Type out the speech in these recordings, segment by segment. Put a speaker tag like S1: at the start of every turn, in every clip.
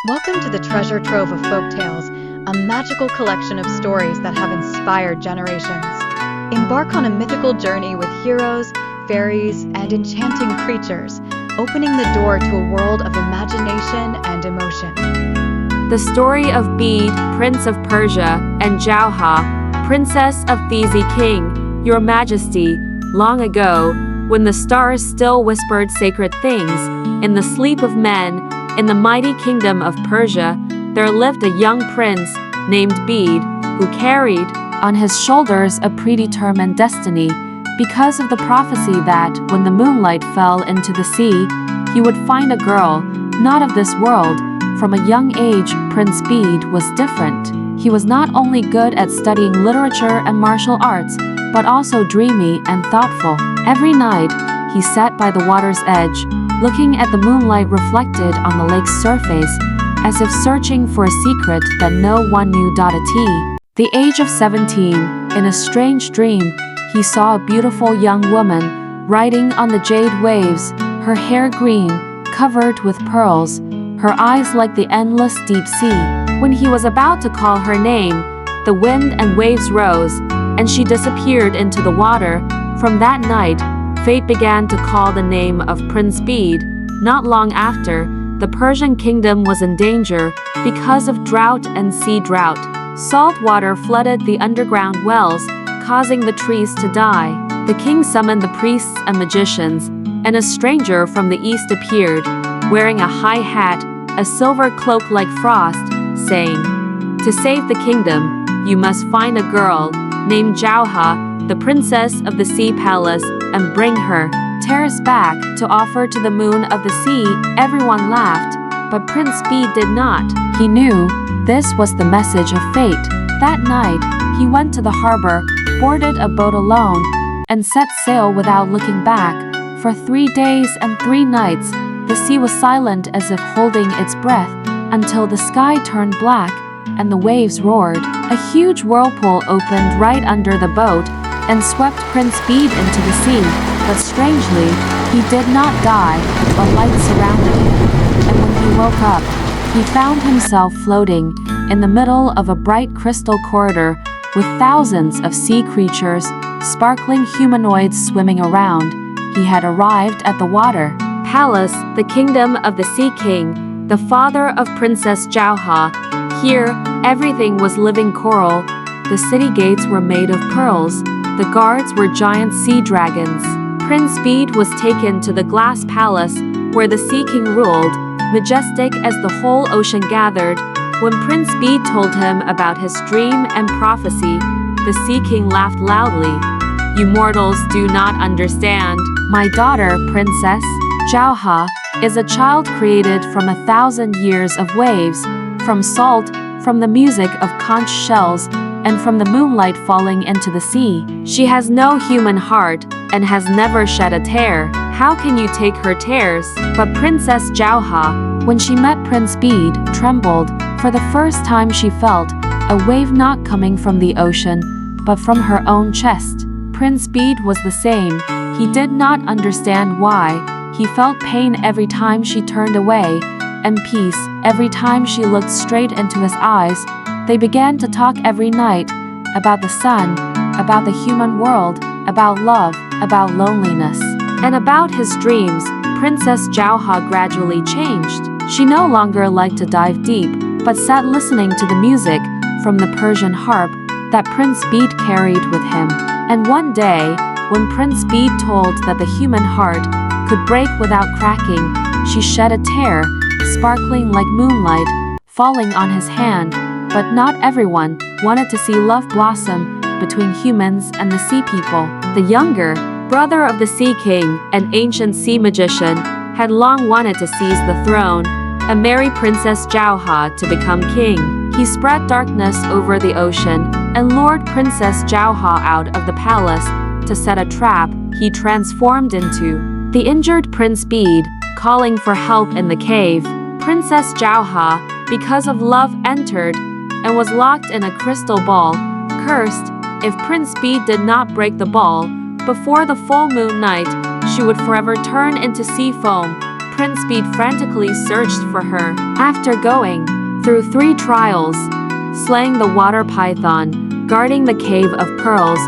S1: Welcome to the treasure trove of folk tales, a magical collection of stories that have inspired generations. Embark on a mythical journey with heroes, fairies, and enchanting creatures, opening the door to a world of imagination and emotion.
S2: The story of Bede, Prince of Persia, and Giauha, Princess of These King, Your Majesty, long ago, when the stars still whispered sacred things, in the sleep of men, in the mighty kingdom of Persia, there lived a young prince named Bede, who carried on his shoulders a predetermined destiny, because of the prophecy that, when the moonlight fell into the sea, he would find a girl, not of this world. From a young age, Prince Bede was different. He was not only good at studying literature and martial arts, but also dreamy and thoughtful. Every night, he sat by the water's edge, looking at the moonlight reflected on the lake's surface, as if searching for a secret that no one knew. The age of 17, in a strange dream, he saw a beautiful young woman riding on the jade waves, her hair green, covered with pearls, her eyes like the endless deep sea. When he was about to call her name, the wind and waves rose, and she disappeared into the water. From that night, fate began to call the name of Prince Bede. Not long after, the Persian kingdom was in danger because of drought and sea drought. Salt water flooded the underground wells, causing the trees to die. The king summoned the priests and magicians, and a stranger from the east appeared, wearing a high hat, a silver cloak like frost, saying, "To save the kingdom, you must find a girl named Giauha, the princess of the sea palace, and bring her terrace back to offer to the moon of the sea." Everyone laughed, but Prince Bede did not. He knew this was the message of fate. That night, he went to the harbor, boarded a boat alone, and set sail without looking back. For 3 days and 3 nights, the sea was silent as if holding its breath, until the sky turned black and the waves roared. A huge whirlpool opened right under the boat and swept Prince Bede into the sea, but strangely, he did not die, but light surrounded him, and when he woke up, he found himself floating in the middle of a bright crystal corridor with thousands of sea creatures, sparkling humanoids swimming around. He had arrived at the water palace, the kingdom of the Sea King, the father of Princess Giauha. Here, everything was living coral. The city gates were made of pearls. The guards were giant sea dragons. Prince Bede was taken to the glass palace, where the Sea King ruled, majestic as the whole ocean gathered. When Prince Bede told him about his dream and prophecy, the Sea King laughed loudly. "You mortals do not understand. My daughter, Princess Giauha, is a child created from 1,000 years of waves, from salt, from the music of conch shells, and from the moonlight falling into the sea. She has no human heart, and has never shed a tear. How can you take her tears?" But Princess Giauha, when she met Prince Bede, trembled. For the first time she felt a wave not coming from the ocean, but from her own chest. Prince Bede was the same. He did not understand why. He felt pain every time she turned away, and peace every time she looked straight into his eyes. They began to talk every night about the sun, about the human world, about love, about loneliness, and about his dreams. Princess Giauha gradually changed. She no longer liked to dive deep, but sat listening to the music from the Persian harp that Prince Bede carried with him. And one day, when Prince Bede told that the human heart could break without cracking, she shed a tear, sparkling like moonlight, falling on his hand. But not everyone wanted to see love blossom between humans and the sea people. The younger brother of the Sea King, an ancient sea magician, had long wanted to seize the throne and marry Princess Giauha to become king. He spread darkness over the ocean and lured Princess Giauha out of the palace to set a trap he transformed into the injured Prince Bede, calling for help in the cave. Princess Giauha, because of love, entered and was locked in a crystal ball, cursed. If Prince Bede did not break the ball before the full moon night, she would forever turn into sea foam. Prince Bede frantically searched for her. After going through 3 trials, slaying the water python, guarding the cave of pearls,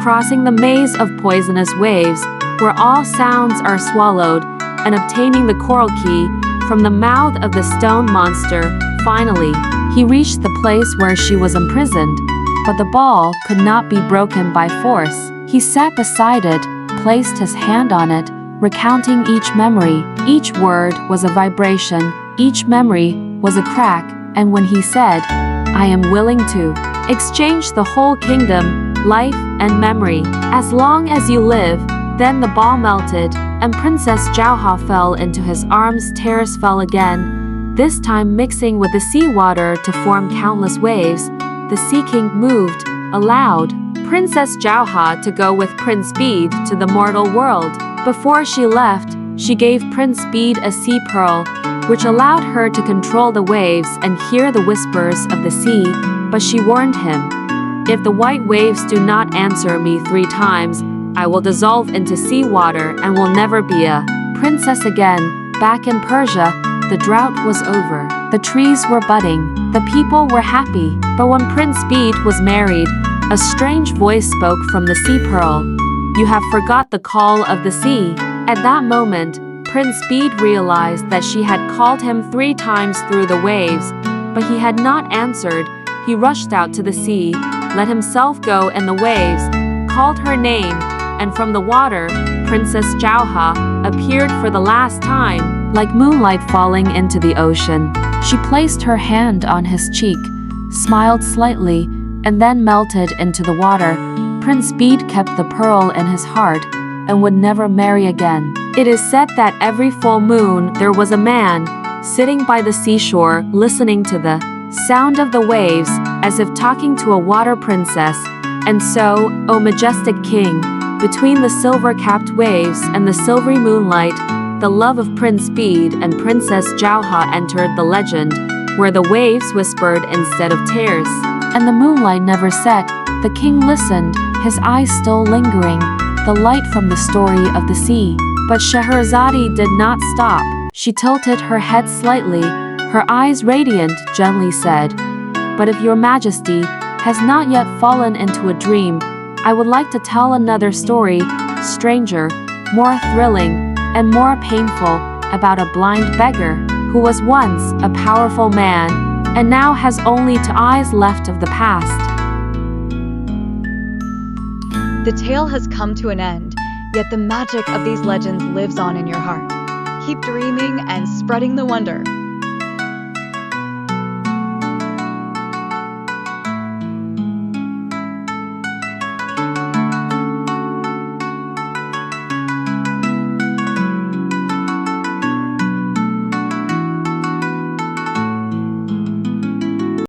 S2: crossing the maze of poisonous waves, where all sounds are swallowed, and obtaining the coral key from the mouth of the stone monster, finally, he reached the place where she was imprisoned. But the ball could not be broken by force. He sat beside it, placed his hand on it, recounting each memory. Each word was a vibration, each memory was a crack, and when he said, "I am willing to exchange the whole kingdom, life and memory, as long as you live," then the ball melted, and Princess Giauha fell into his arms. Tears fell again, this time mixing with the seawater to form countless waves. The Sea King moved, allowed Princess Giauha to go with Prince Bede to the mortal world. Before she left, she gave Prince Bede a sea pearl, which allowed her to control the waves and hear the whispers of the sea, but she warned him, "If the white waves do not answer me 3 times, I will dissolve into seawater and will never be a princess again." Back in Persia, the drought was over. The trees were budding. The people were happy. But when Prince Bede was married, a strange voice spoke from the sea pearl. "You have forgot the call of the sea." At that moment, Prince Bede realized that she had called him 3 times through the waves, but he had not answered. He rushed out to the sea, let himself go in the waves, called her name, and from the water, Princess Giauha appeared for the last time, like moonlight falling into the ocean. She placed her hand on his cheek, smiled slightly, and then melted into the water. Prince Bede kept the pearl in his heart and would never marry again. It is said that every full moon there was a man sitting by the seashore listening to the sound of the waves as if talking to a water princess. And so, O majestic king, between the silver-capped waves and the silvery moonlight, the love of Prince Bede and Princess Giauha entered the legend, where the waves whispered instead of tears, and the moonlight never set. The king listened, his eyes still lingering, the light from the story of the sea. But Scheherazade did not stop. She tilted her head slightly, her eyes radiant, gently said, "But if your majesty has not yet fallen into a dream, I would like to tell another story, stranger, more thrilling, and more painful, about a blind beggar who was once a powerful man and now has only 2 eyes left of the past."
S1: The tale has come to an end, yet the magic of these legends lives on in your heart. Keep dreaming and spreading the wonder.